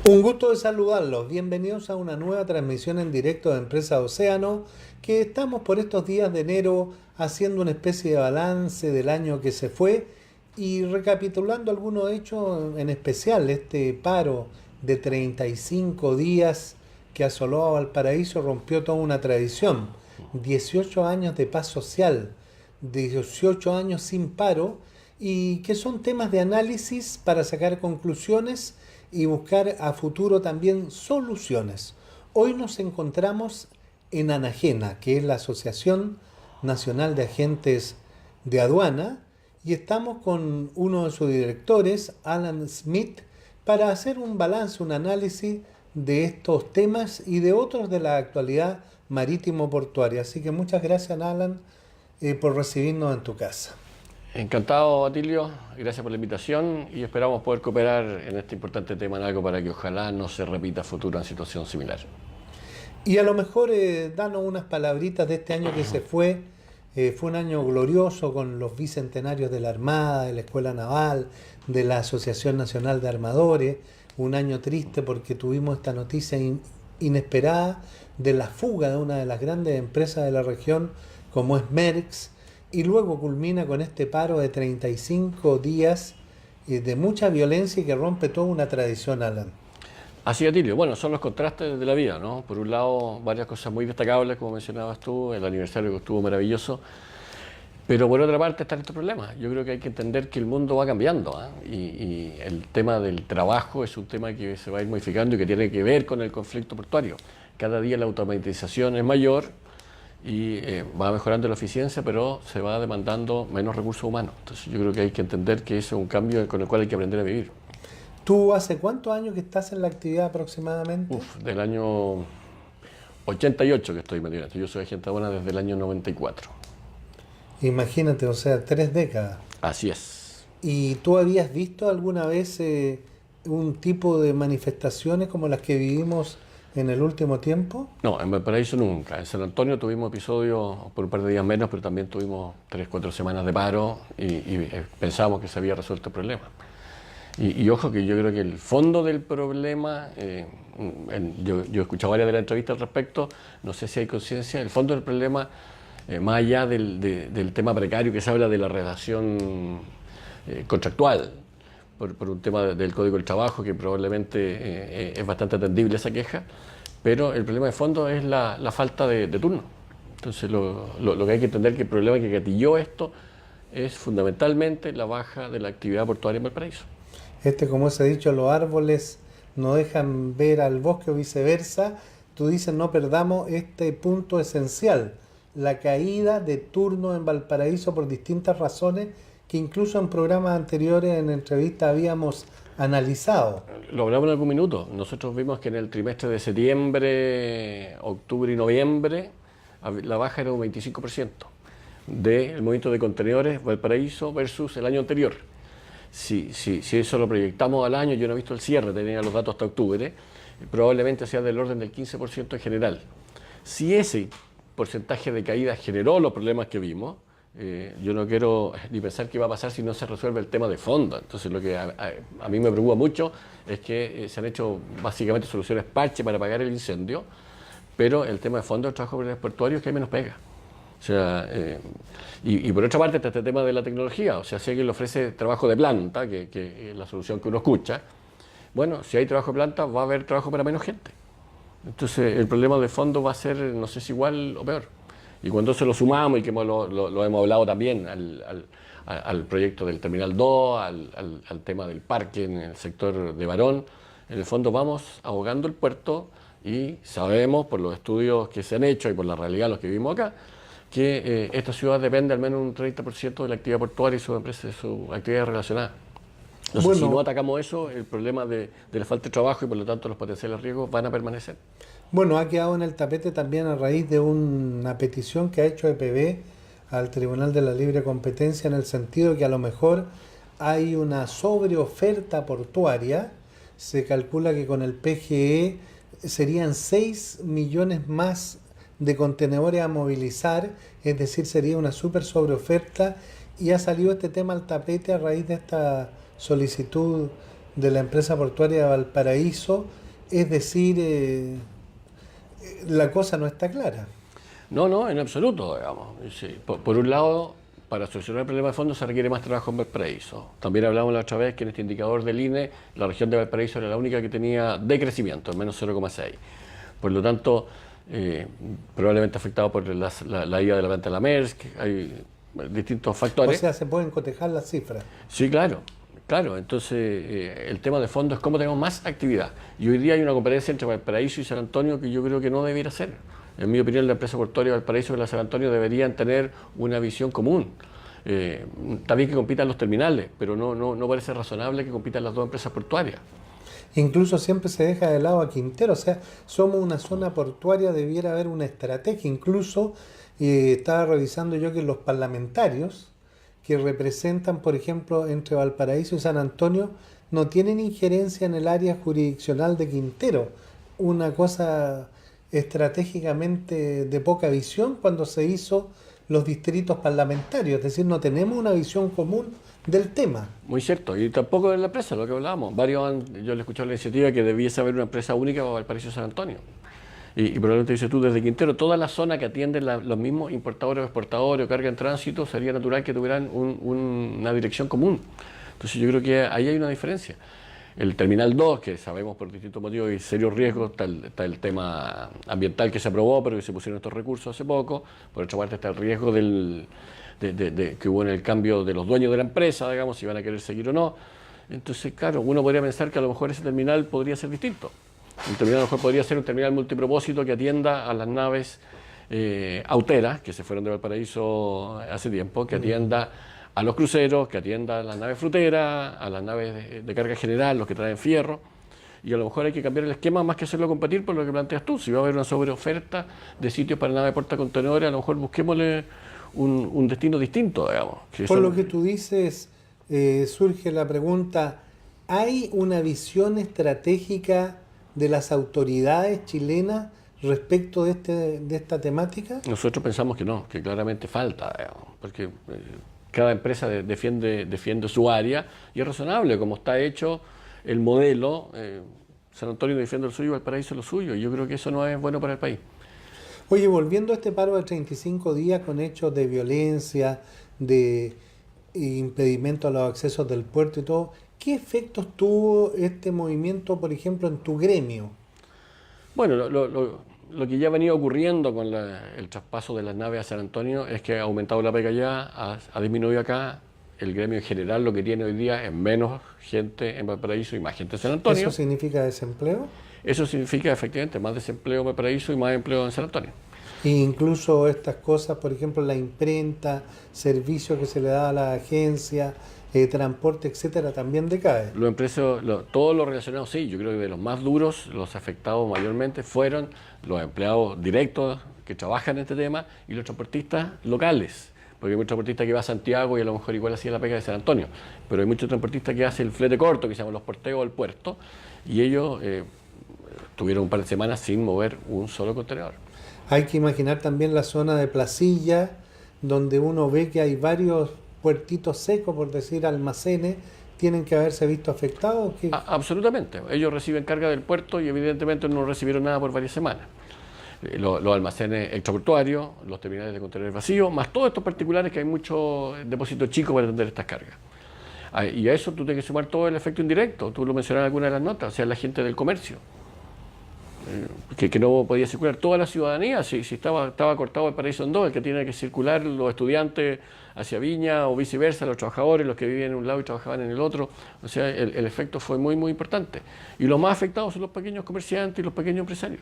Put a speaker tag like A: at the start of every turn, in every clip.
A: Un gusto de saludarlos. Bienvenidos a una nueva transmisión en directo de Empresa Océano, que estamos por estos días de enero haciendo una especie de balance del año que se fue y recapitulando algunos hechos, en especial este paro de 35 días que asoló a Valparaíso rompió toda una tradición. 18 años de paz social, 18 años sin paro, y que son temas de análisis para sacar conclusiones y buscar a futuro también soluciones. Hoy nos encontramos en Anagena, que es la Asociación Nacional de Agentes de Aduana, y estamos con uno de sus directores, Alan Smith, para hacer un balance, un análisis de estos temas y de otros de la actualidad marítimo-portuaria. Así que muchas gracias, Alan, por recibirnos en tu casa.
B: Encantado, Atilio, gracias por la invitación y esperamos poder cooperar en este importante tema en algo para que ojalá no se repita a futuro en situación similar.
A: Y a lo mejor danos unas palabritas de este año que se fue. Fue un año glorioso con los bicentenarios de la Armada, de la Escuela Naval, de la Asociación Nacional de Armadores. Un año triste porque tuvimos esta noticia inesperada de la fuga de una de las grandes empresas de la región como es Maersk. Y luego culmina con este paro de 35 días de mucha violencia y que rompe toda una tradición, Alan.
B: Así es, Atilio. Bueno, son los contrastes de la vida, ¿no? Por un lado, varias cosas muy destacables, como mencionabas tú, el aniversario que estuvo maravilloso, pero por otra parte están estos problemas. Yo creo que hay que entender que el mundo va cambiando, ¿eh? Y el tema del trabajo es un tema que se va a ir modificando y que tiene que ver con el conflicto portuario. Cada día la automatización es mayor y va mejorando la eficiencia, pero se va demandando menos recursos humanos. Entonces yo creo que hay que entender que ese es un cambio con el cual hay que aprender a vivir.
A: ¿Tú hace cuántos años que estás en la actividad aproximadamente?
B: Del año 88 que estoy metido. Yo soy agente aduana desde el año 94.
A: Imagínate, o sea, 3 décadas.
B: Así es.
A: ¿Y tú habías visto alguna vez un tipo de manifestaciones como las que vivimos en el último tiempo?
B: No, en Valparaíso nunca. En San Antonio tuvimos episodios por un par de días menos, pero también tuvimos 3-4 semanas de paro y pensábamos que se había resuelto el problema. Y ojo que yo creo que el fondo del problema, yo he escuchado varias de las entrevistas al respecto, no sé si hay conciencia, el fondo del problema, más allá del tema precario que se habla de la relación contractual, por un tema del Código del Trabajo, que probablemente es bastante atendible esa queja, pero el problema de fondo es la falta de turno. Entonces lo que hay que entender es que el problema que gatilló esto es fundamentalmente la baja de la actividad portuaria en Valparaíso.
A: Como se ha dicho, los árboles no dejan ver al bosque o viceversa. Tú dices, no perdamos este punto esencial, la caída de turno en Valparaíso por distintas razones que incluso en programas anteriores, en entrevistas, habíamos analizado.
B: Lo hablamos en algún minuto. Nosotros vimos que en el trimestre de septiembre, octubre y noviembre, la baja era un 25% del movimiento de contenedores Valparaíso versus el año anterior. Si eso lo proyectamos al año, yo no he visto el cierre, tenía los datos hasta octubre, probablemente sea del orden del 15% en general. Si ese porcentaje de caída generó los problemas que vimos, yo no quiero ni pensar qué va a pasar si no se resuelve el tema de fondo. Entonces lo que a mí me preocupa mucho es que se han hecho básicamente soluciones parche para apagar el incendio, pero el tema de fondo del trabajo portuario es que hay menos pega. O sea, y por otra parte está este tema de la tecnología. O sea, si alguien le ofrece trabajo de planta, que es la solución que uno escucha, bueno, si hay trabajo de planta va a haber trabajo para menos gente. Entonces el problema de fondo va a ser, no sé si igual o peor. Y cuando se lo sumamos, y que lo hemos hablado también al proyecto del Terminal 2, al tema del parque en el sector de Barón, en el fondo vamos ahogando el puerto y sabemos por los estudios que se han hecho y por la realidad los que vivimos acá, que esta ciudad depende al menos un 30% de la actividad portuaria y sus empresas, sus actividades relacionadas. Entonces,
A: Bueno,
B: si no atacamos eso, el problema de la falta de trabajo y por lo tanto los potenciales riesgos van a permanecer.
A: bueno, ha quedado en el tapete también a raíz de una petición que ha hecho EPB al Tribunal de la Libre Competencia en el sentido que a lo mejor hay una sobreoferta portuaria. Se calcula que con el PGE serían 6 millones más de contenedores a movilizar, es decir, sería una súper sobreoferta y ha salido este tema al tapete a raíz de esta solicitud de la empresa portuaria de Valparaíso, es decir, la cosa no está clara.
B: No, en absoluto, digamos. Sí, por un lado, para solucionar el problema de fondo se requiere más trabajo en Valparaíso. También hablamos la otra vez que en este indicador del INE, la región de Valparaíso era la única que tenía decrecimiento, al menos 0,6. Por lo tanto, probablemente afectado por la ida de la planta de la Maersk, hay distintos factores.
A: O sea, se pueden cotejar las cifras.
B: Sí, claro. Claro, entonces el tema de fondo es cómo tenemos más actividad. Y hoy día hay una competencia entre Valparaíso y San Antonio que yo creo que no debiera ser. En mi opinión, la empresa portuaria de Valparaíso y la San Antonio deberían tener una visión común. Está bien que compitan los terminales, pero no parece razonable que compitan las dos empresas portuarias.
A: Incluso siempre se deja de lado a Quintero, o sea, somos una zona portuaria, debiera haber una estrategia. Incluso estaba revisando yo que los parlamentarios que representan, por ejemplo, entre Valparaíso y San Antonio, no tienen injerencia en el área jurisdiccional de Quintero. Una cosa estratégicamente de poca visión cuando se hizo los distritos parlamentarios, es decir, no tenemos una visión común del tema.
B: Muy cierto, y tampoco en la empresa, lo que hablábamos. Yo le escuché la iniciativa que debiese haber una empresa única para Valparaíso y San Antonio. Y probablemente dices tú, desde Quintero, toda la zona que atiende los mismos importadores o exportadores o carga en tránsito, sería natural que tuvieran una dirección común. Entonces yo creo que ahí hay una diferencia. El Terminal 2, que sabemos por distintos motivos y serios riesgos, está el tema ambiental que se aprobó, pero que se pusieron estos recursos hace poco. Por otra parte está el riesgo que hubo en el cambio de los dueños de la empresa, digamos, si van a querer seguir o no. Entonces, claro, uno podría pensar que a lo mejor ese terminal podría ser distinto. Un terminal a lo mejor podría ser un terminal multipropósito que atienda a las naves auteras, que se fueron de Valparaíso hace tiempo, que atienda a los cruceros, que atienda a las naves fruteras, a las naves de carga general, los que traen fierro. Y a lo mejor hay que cambiar el esquema más que hacerlo competir por lo que planteas tú. Si va a haber una sobreoferta de sitios para naves portacontenedores, a lo mejor busquémosle un destino distinto, digamos.
A: Por lo que tú dices, surge la pregunta, ¿hay una visión estratégica de las autoridades chilenas respecto de esta temática?
B: Nosotros pensamos que no, que claramente falta, digamos, porque cada empresa defiende su área y es razonable como está hecho el modelo. San Antonio defiende el suyo, Valparaíso lo suyo, y yo creo que eso no es bueno para el país.
A: Oye, volviendo a este paro de 35 días con hechos de violencia, de impedimento a los accesos del puerto y todo, ¿qué efectos tuvo este movimiento, por ejemplo, en tu gremio?
B: Bueno, lo que ya ha venido ocurriendo con el traspaso de las naves a San Antonio es que ha aumentado la pega allá, ha disminuido acá. El gremio en general lo que tiene hoy día es menos gente en Valparaíso y más gente en San Antonio.
A: ¿Eso significa desempleo?
B: Eso significa efectivamente más desempleo en Valparaíso y más empleo en San Antonio.
A: E incluso estas cosas, por ejemplo, la imprenta, servicios que se le da a la agencia, transporte, etcétera, también decae.
B: Los empresarios, todo lo relacionado, sí, yo creo que de los más duros, los afectados mayormente fueron los empleados directos que trabajan en este tema y los transportistas locales. Porque hay muchos transportistas que va a Santiago y a lo mejor igual hacía la pega de San Antonio, pero hay muchos transportistas que hacen el flete corto, que se llaman los porteos al puerto, y ellos tuvieron un par de semanas sin mover un solo contenedor.
A: Hay que imaginar también la zona de Placilla, donde uno ve que hay varios puertitos secos, por decir almacenes, ¿tienen que haberse visto afectados?
B: Absolutamente. Ellos reciben carga del puerto y evidentemente no recibieron nada por varias semanas. Los almacenes extraportuarios, los terminales de contenedores vacíos, más todos estos particulares que hay muchos depósitos chicos para atender estas cargas. Y a eso tú tienes que sumar todo el efecto indirecto, tú lo mencionabas en alguna de las notas, o sea, la gente del comercio. que no podía circular toda la ciudadanía, si estaba cortado el paraíso en dos, el que tiene que circular los estudiantes hacia Viña o viceversa, los trabajadores, los que vivían en un lado y trabajaban en el otro. O sea, el efecto fue muy, muy importante. Y los más afectados son los pequeños comerciantes y los pequeños empresarios.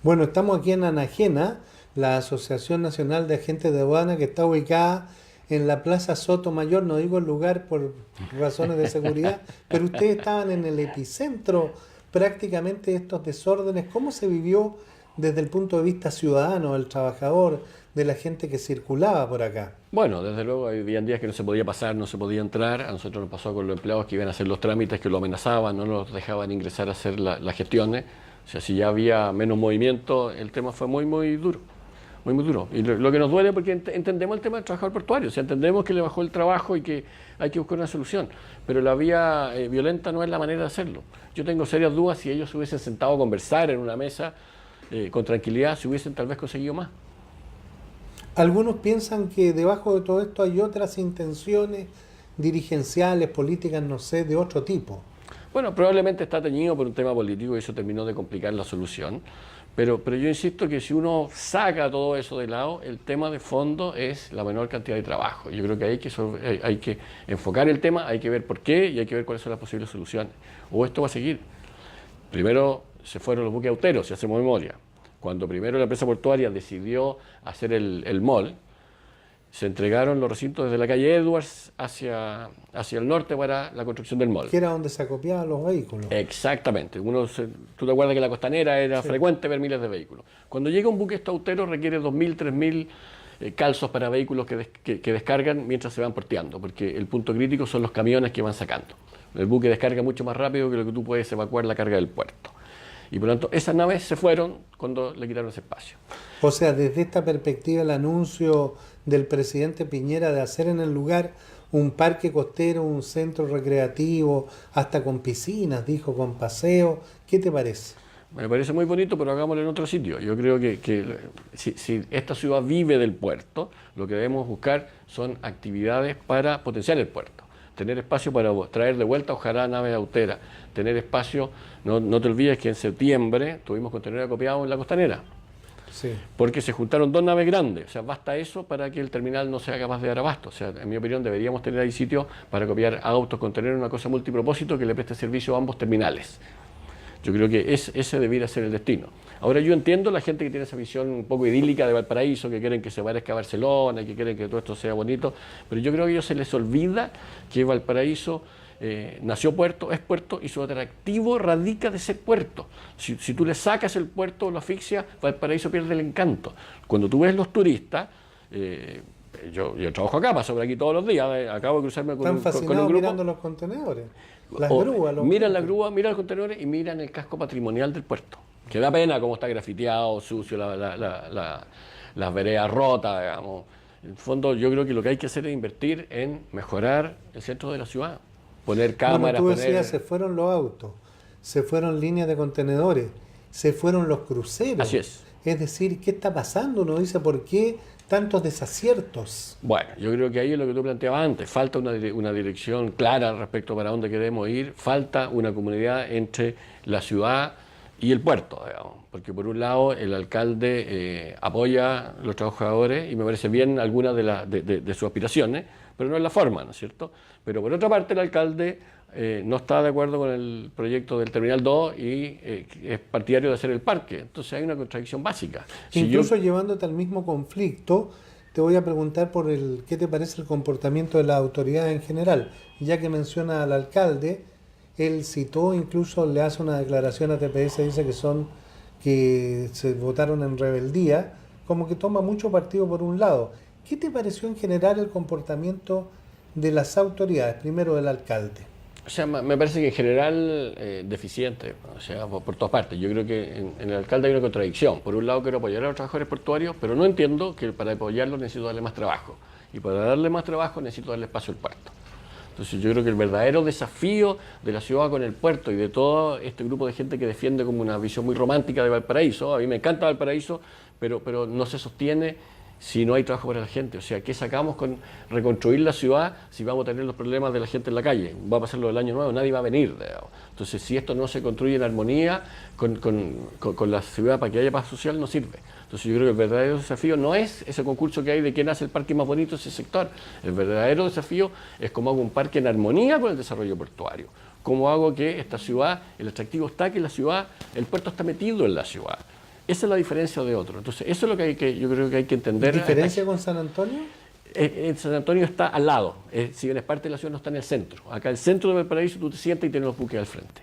A: Bueno, estamos aquí en Anagena, la Asociación Nacional de Agentes de Aduana, que está ubicada en la Plaza Sotomayor, no digo el lugar por razones de seguridad, pero ustedes estaban en el epicentro prácticamente de estos desórdenes. ¿Cómo se vivió desde el punto de vista ciudadano, del trabajador, de la gente que circulaba por acá?
B: Bueno, desde luego había días que no se podía pasar, no se podía entrar. A nosotros nos pasó con los empleados que iban a hacer los trámites, que lo amenazaban, no nos dejaban ingresar a hacer las gestiones. O sea, si ya había menos movimiento, el tema fue muy, muy duro. Muy, muy duro. Y lo que nos duele porque entendemos el tema del trabajador portuario, o sea, entendemos que le bajó el trabajo y que hay que buscar una solución, pero la vía violenta no es la manera de hacerlo. Yo tengo serias dudas si ellos se hubiesen sentado a conversar en una mesa con tranquilidad, si hubiesen tal vez conseguido más.
A: Algunos piensan que debajo de todo esto hay otras intenciones dirigenciales, políticas, no sé, de otro tipo.
B: Bueno, probablemente está teñido por un tema político y eso terminó de complicar la solución. Pero yo insisto que si uno saca todo eso de lado, el tema de fondo es la menor cantidad de trabajo. Yo creo que hay que enfocar el tema, hay que ver por qué y hay que ver cuáles son las posibles soluciones. O esto va a seguir. Primero se fueron los buques auteros, si hacemos memoria. Cuando primero la empresa portuaria decidió hacer el mall, se entregaron los recintos desde la calle Edwards hacia el norte para la construcción del mall.
A: Que era donde se acopiaban los vehículos.
B: Exactamente. Tú te acuerdas que la costanera era frecuente ver miles de vehículos. Cuando llega un buque estautero requiere 2.000, 3.000 calzos para vehículos que descargan mientras se van porteando, porque el punto crítico son los camiones que van sacando. El buque descarga mucho más rápido que lo que tú puedes evacuar la carga del puerto. Y por lo tanto, esas naves se fueron cuando le quitaron ese espacio.
A: O sea, desde esta perspectiva, el anuncio del presidente Piñera de hacer en el lugar un parque costero, un centro recreativo, hasta con piscinas, dijo, con paseo, ¿qué te parece?
B: Me parece muy bonito, pero hagámoslo en otro sitio. Yo creo que si esta ciudad vive del puerto, lo que debemos buscar son actividades para potenciar el puerto. Tener espacio para traer de vuelta, ojalá, naves auteras. Tener espacio, no te olvides que en septiembre tuvimos contenedores acopiados en la costanera.
A: Sí.
B: Porque se juntaron dos naves grandes. O sea, basta eso para que el terminal no sea capaz de dar abasto. O sea, en mi opinión, deberíamos tener ahí sitios para copiar autos, contener una cosa multipropósito que le preste servicio a ambos terminales. Yo creo que ese debiera ser el destino. Ahora, yo entiendo la gente que tiene esa visión un poco idílica de Valparaíso, que quieren que se parezca a Barcelona, que quieren que todo esto sea bonito, pero yo creo que a ellos se les olvida que Valparaíso nació puerto, es puerto y su atractivo radica de ser puerto. Si tú le sacas el puerto o lo asfixias, Valparaíso pierde el encanto. Cuando tú ves los turistas, yo trabajo acá, paso por aquí todos los días, acabo de cruzarme con un grupo.
A: Mirando los contenedores, las grúas.
B: Miran la grúa, miran los contenedores y miran el casco patrimonial del puerto. Que da pena cómo está grafiteado, sucio, las veredas rotas, digamos. En el fondo, yo creo que lo que hay que hacer es invertir en mejorar el centro de la ciudad. Poner cámaras.
A: Bueno, tú decías, se fueron los autos, se fueron líneas de contenedores, se fueron los cruceros.
B: Así es.
A: Es decir, ¿qué está pasando? Uno dice, ¿por qué tantos desaciertos?
B: Bueno, yo creo que ahí es lo que tú planteabas antes. Falta una dirección clara respecto para dónde queremos ir. Falta una comunidad entre la ciudad y el puerto, digamos. Porque por un lado el alcalde apoya a los trabajadores y me parece bien algunas de sus aspiraciones, pero no es la forma, ¿no es cierto? Pero por otra parte el alcalde no está de acuerdo con el proyecto del Terminal 2 y es partidario de hacer el parque. Entonces hay una contradicción básica.
A: Incluso llevándote al mismo conflicto, te voy a preguntar por qué te parece el comportamiento de las autoridades en general. Ya que menciona al alcalde, él citó, incluso le hace una declaración a TPS, dice que se votaron en rebeldía, como que toma mucho partido por un lado. ¿Qué te pareció en general el comportamiento de las autoridades, primero del alcalde?
B: O sea, me parece que en general deficiente, o sea, por todas partes. Yo creo que en el alcalde hay una contradicción. Por un lado quiero apoyar a los trabajadores portuarios, pero no entiendo que para apoyarlos necesito darle más trabajo. Y para darle más trabajo necesito darle espacio al puerto. Entonces yo creo que el verdadero desafío de la ciudad con el puerto y de todo este grupo de gente que defiende como una visión muy romántica de Valparaíso, a mí me encanta Valparaíso, pero no se sostiene si no hay trabajo para la gente? O sea, ¿qué sacamos con reconstruir la ciudad si vamos a tener los problemas de la gente en la calle? Va a pasar lo del año nuevo, nadie va a venir, digamos. Entonces, si esto no se construye en armonía con la ciudad para que haya paz social, no sirve. Entonces, yo creo que el verdadero desafío no es ese concurso que hay de quién hace el parque más bonito de ese sector. El verdadero desafío es cómo hago un parque en armonía con el desarrollo portuario. Cómo hago que esta ciudad, el atractivo está que la ciudad, el puerto está metido en la ciudad. Esa es la diferencia de otro. Entonces, eso es lo que yo creo que hay que entender.
A: ¿Diferencia con San Antonio?
B: En San Antonio está al lado. Si bien es parte de la ciudad, no está en el centro. Acá el centro de Valparaíso tú te sientas y tienes los buques al frente.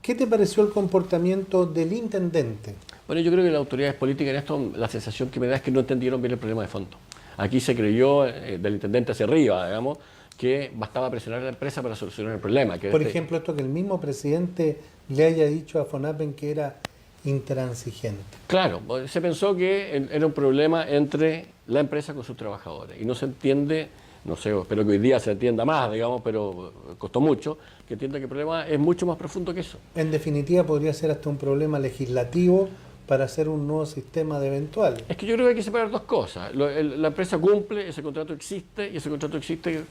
A: ¿Qué te pareció el comportamiento del intendente?
B: Bueno, yo creo que las autoridades políticas en esto, la sensación que me da es que no entendieron bien el problema de fondo. Aquí se creyó, del intendente hacia arriba, digamos, que bastaba presionar a la empresa para solucionar el problema.
A: Por ejemplo, esto que el mismo presidente le haya dicho a FONAPEN que era intransigente.
B: Claro, se pensó que era un problema entre la empresa con sus trabajadores y no se entiende, no sé, espero que hoy día se entienda más, digamos, pero costó mucho, que entienda que el problema es mucho más profundo que eso.
A: En definitiva, podría ser hasta un problema legislativo para hacer un nuevo sistema de eventual.
B: Es que yo creo que hay que separar dos cosas. La empresa cumple, ese contrato existe, y ese contrato existe,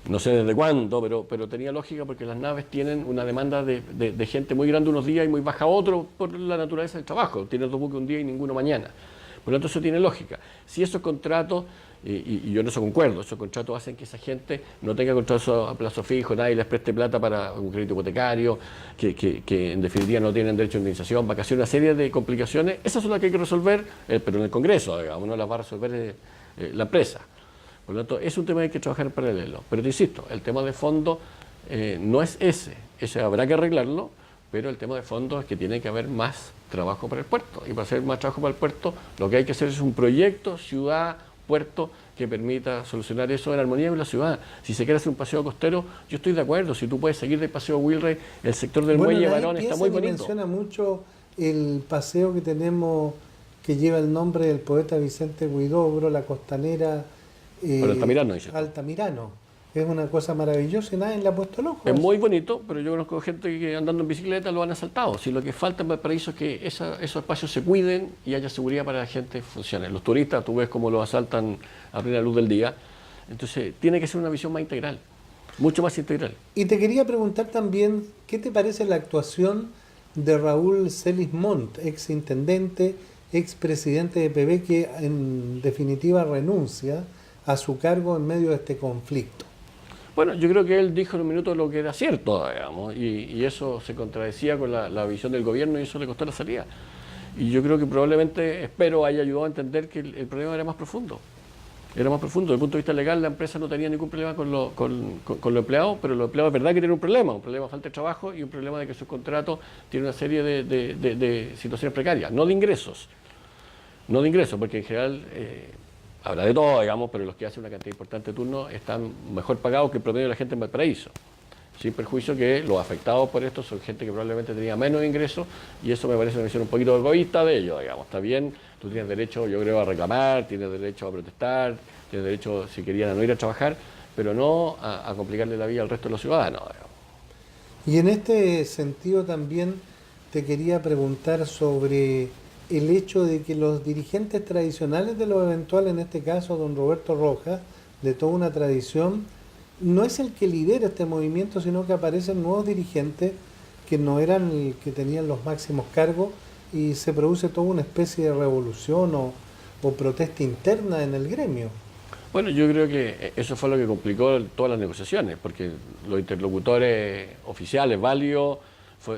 B: no sé desde cuándo, pero tenía lógica porque las naves tienen una demanda de gente muy grande unos días y muy baja otros por la naturaleza del trabajo. Tienen 2 buques un día y ninguno mañana. Por lo tanto, eso tiene lógica. Si esos contratos, y yo en eso concuerdo, esos contratos hacen que esa gente no tenga contratos a plazo fijo, nadie les preste plata para un crédito hipotecario, que en definitiva no tienen derecho a indemnización, vacaciones, una serie de complicaciones, esas son las que hay que resolver, pero en el Congreso, digamos, no las va a resolver la empresa. Por lo tanto, es un tema que hay que trabajar en paralelo. Pero te insisto, el tema de fondo no es ese habrá que arreglarlo, pero el tema de fondo es que tiene que haber más trabajo para el puerto. Y para hacer más trabajo para el puerto, lo que hay que hacer es un proyecto ciudad-puerto que permita solucionar eso en armonía con la ciudad. Si se quiere hacer un paseo costero, yo estoy de acuerdo. Si tú puedes seguir del paseo Wilray, el sector del muelle Barón está muy bonito.
A: Menciona mucho el paseo que tenemos, que lleva el nombre del poeta Vicente Huidobro, la costanera
B: Altamirano, dice.
A: Altamirano. Es una cosa maravillosa y nadie le ha puesto el ojo.
B: Es muy bonito, pero yo conozco gente que andando en bicicleta lo han asaltado. Si lo que falta en Valparaíso es que esos espacios se cuiden y haya seguridad para que la gente funcione. Los turistas, tú ves cómo los asaltan a plena luz del día. Entonces, tiene que ser una visión más integral, mucho más integral.
A: Y te quería preguntar también, ¿qué te parece la actuación de Raúl Celis Montt, ex intendente, ex presidente de PB, que en definitiva renuncia a su cargo en medio de este conflicto?
B: Bueno, yo creo que él dijo en un minuto lo que era cierto, digamos, y eso se contradecía con la visión del gobierno y eso le costó la salida. Y yo creo que probablemente, espero, haya ayudado a entender que el problema era más profundo. Era más profundo. Desde el punto de vista legal, la empresa no tenía ningún problema con los empleados, pero los empleados es verdad que tienen un problema de falta de trabajo y un problema de que sus contratos tienen una serie de situaciones precarias, no de ingresos, porque en general... habrá de todo, digamos, pero los que hacen una cantidad importante de turnos están mejor pagados que el promedio de la gente en Valparaíso. Sin perjuicio que los afectados por esto son gente que probablemente tenía menos ingresos y eso me parece una visión un poquito egoísta de ellos, digamos. Está bien, tú tienes derecho, yo creo, a reclamar, tienes derecho a protestar, tienes derecho, si querían, a no ir a trabajar, pero no a complicarle la vida al resto de los ciudadanos, digamos.
A: Y en este sentido también te quería preguntar sobre el hecho de que los dirigentes tradicionales de los eventuales, en este caso don Roberto Rojas, de toda una tradición, no es el que lidera este movimiento, sino que aparecen nuevos dirigentes que no eran el que tenían los máximos cargos y se produce toda una especie de revolución o protesta interna en el gremio.
B: Bueno, yo creo que eso fue lo que complicó todas las negociaciones, porque los interlocutores oficiales, válidos,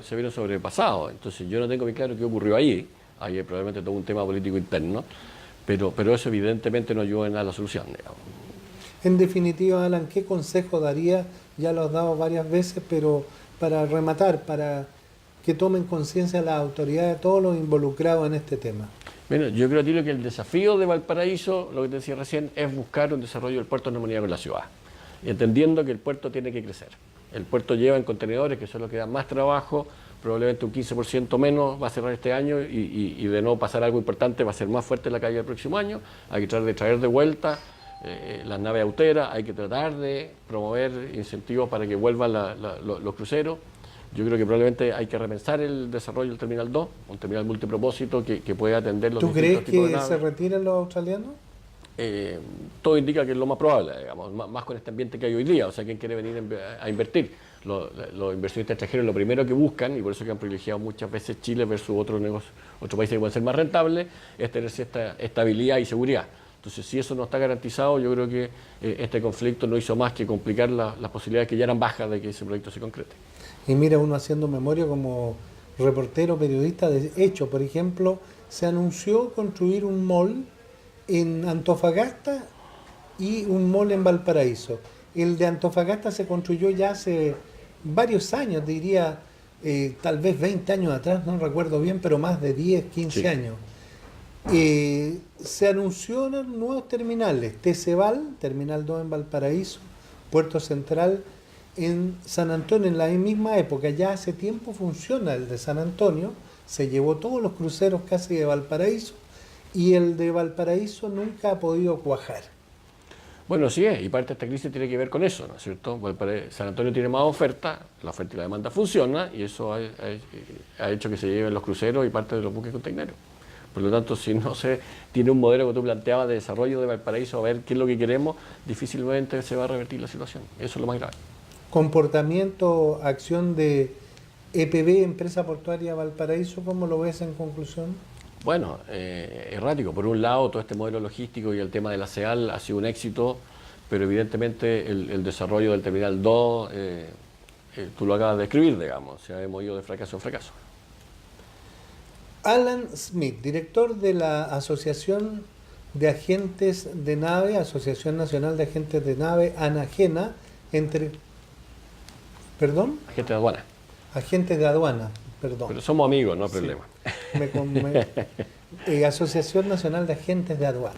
B: se vieron sobrepasados. Entonces yo no tengo bien claro qué ocurrió ahí. Ahí hay probablemente todo un tema político interno, pero eso evidentemente no ayuda en nada a la solución, digamos.
A: En definitiva, Alan, ¿qué consejo daría? Ya lo has dado varias veces, pero para rematar, para que tomen conciencia las autoridades, todos los involucrados en este tema.
B: Bueno, yo creo, Tilio, que el desafío de Valparaíso, lo que te decía recién, es buscar un desarrollo del puerto en armonía con la ciudad, y entendiendo que el puerto tiene que crecer. El puerto lleva en contenedores, que son los que dan más trabajo, probablemente un 15% menos va a cerrar este año y de no pasar algo importante va a ser más fuerte la caída el próximo año. Hay que tratar de traer de vuelta las naves auteras, hay que tratar de promover incentivos para que vuelvan los cruceros. Yo creo que probablemente hay que repensar el desarrollo del Terminal 2, un terminal multipropósito que pueda atender los distintos tipos de naves.
A: ¿Tú crees que se retiren los australianos?
B: todo indica que es lo más probable, digamos, más con este ambiente que hay hoy día. O sea, ¿quién quiere venir a invertir? Los inversionistas extranjeros lo primero que buscan, y por eso que han privilegiado muchas veces Chile versus otros países que pueden ser más rentables, es tener cierta estabilidad y seguridad. Entonces, si eso no está garantizado, yo creo que este conflicto no hizo más que complicar las posibilidades que ya eran bajas de que ese proyecto se concrete.
A: Y mira, uno haciendo memoria como reportero, periodista, de hecho, por ejemplo, se anunció construir un mall en Antofagasta y un mall en Valparaíso. El de Antofagasta se construyó ya hace varios años, diría, tal vez 20 años atrás, no recuerdo bien, pero más de 10, 15
B: Sí.
A: años. Se anunció nuevos terminales, Teceval, Terminal 2 en Valparaíso, Puerto Central en San Antonio. En la misma época, ya hace tiempo funciona el de San Antonio, se llevó todos los cruceros casi de Valparaíso, y el de Valparaíso nunca ha podido cuajar.
B: Bueno, sí es, y parte de esta crisis tiene que ver con eso, ¿no es cierto? San Antonio tiene más oferta, la oferta y la demanda funciona, y eso ha hecho que se lleven los cruceros y parte de los buques containeros. Por lo tanto, si no se tiene un modelo que tú planteabas de desarrollo de Valparaíso, a ver qué es lo que queremos, difícilmente se va a revertir la situación. Eso es lo más grave.
A: Comportamiento, acción de EPB, Empresa Portuaria Valparaíso, ¿cómo lo ves en conclusión?
B: Bueno, errático. Por un lado, todo este modelo logístico y el tema de la CEAL ha sido un éxito, pero evidentemente el desarrollo del Terminal 2, tú lo acabas de describir, digamos, se ha ido de fracaso en fracaso.
A: Alan Smith, director de la Asociación de Agentes de Nave, Asociación Nacional de Agentes de Nave, ANAGENA, ¿perdón?
B: Agente de aduana.
A: Agentes de aduana, perdón.
B: Pero somos amigos, no hay problema.
A: Asociación Nacional de Agentes de Aduana,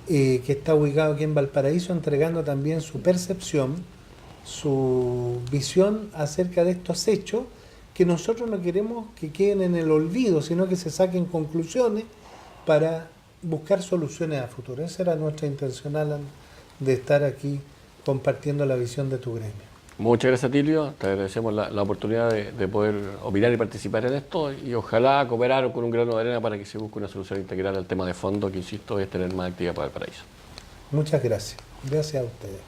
A: que está ubicado aquí en Valparaíso, entregando también su percepción, su visión acerca de estos hechos, que nosotros no queremos que queden en el olvido, sino que se saquen conclusiones para buscar soluciones a futuro. Esa era nuestra intención, Alan, de estar aquí compartiendo la visión de tu gremio.
B: Muchas gracias, Tilio. Te agradecemos la oportunidad de poder opinar y participar en esto, y ojalá cooperar con un grano de arena para que se busque una solución integral al tema de fondo, que insisto es tener más actividad para el paraíso.
A: Muchas gracias. Gracias a ustedes.